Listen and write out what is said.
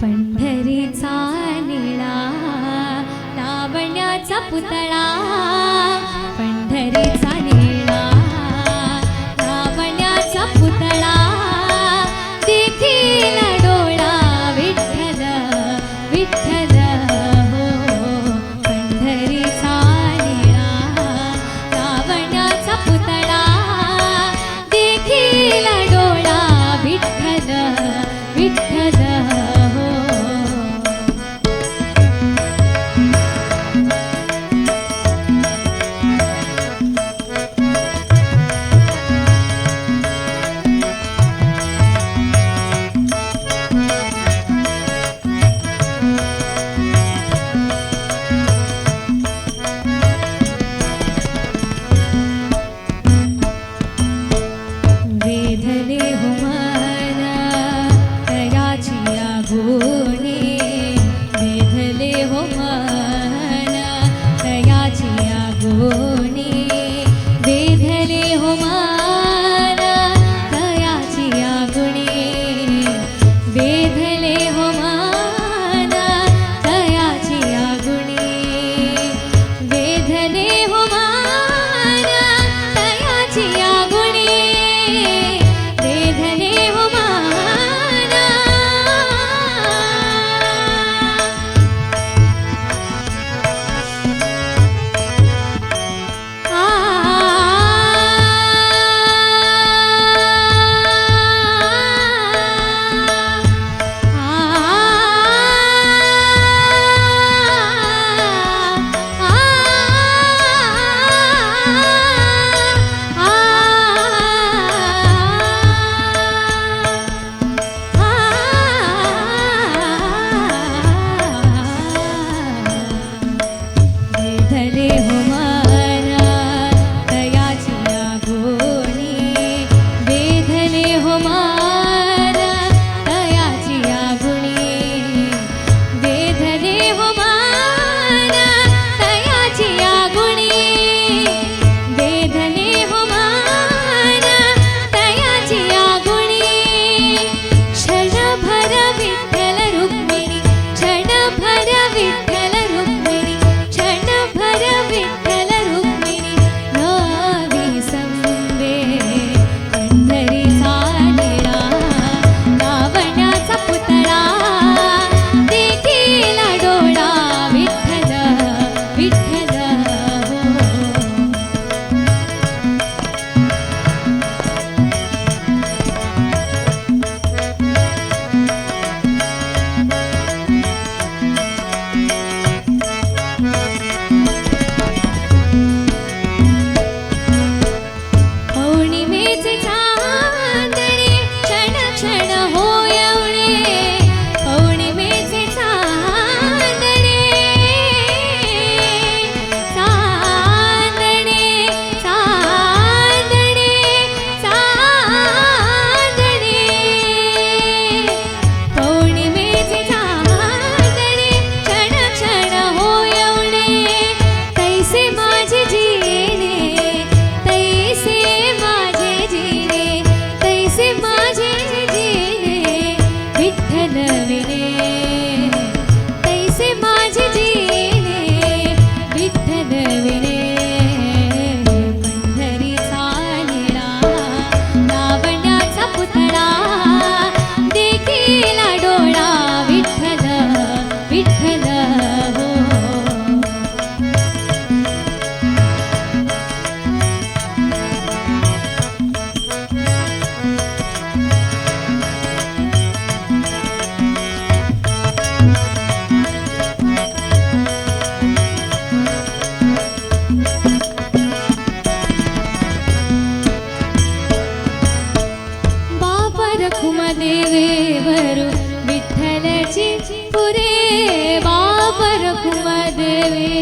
पंढरीचा निळा लावण्याचा पुतळा, पंढरीचा निळा लावण्याचा पुतळा, देखील डोळा विठ्ठल विठ्ठल हो. पंढरीचा निळा लावण्याचा पुतळा, देखील डोळा विठ्ठल विठ्ठल हो. वेधले हो मन तयाची आगुणे, वेधले हो मन तयाची आगुणे, वेधले हो मन तयाची आगुणे, वेधले हो मन तयाची आगुणे, वेधले हो मन तयाची आगुणे, वेधले हो मन. आ वेधले हो मन तयाची आगुणे, वेधले हो मन तयाची आगुणे, वेधले हो मन तयाची आगुणे, वेधले हो मन तयाची आगुणे. क्षणभर विठ्ठल रुक्मिणी, क्षणभर विठ्ठल रुक्मिणी, क्षणभर विठ्ठल रुक्मिणी नवी संबे. पंढरीचा निळा लावण्याचा पुतळा, देखील डोळा विठ्ठल विठ्ठल हो. पौर्णिमेचे चांदणे क्षण क्षण होयवणे, पौर्णिमेचे चांदणे चांदणे चांदणे चांदणे, पौर्णिमेचे चांदणे क्षण क्षण होयवणे. तैसे माझे जीणे, तैसे माझे जीणे, तैसे माझे जीणे विठ्ठल विणे, तैसे माझे जीणे विठ्ठल विणे. पंढरीचा निळा लावण्याचा पुतळा, देखील डोळा विठ्ठल विठ्ठल हो. बापर कुमदेवेवर विठ्ठलची पुरे, बापर कुमदेवे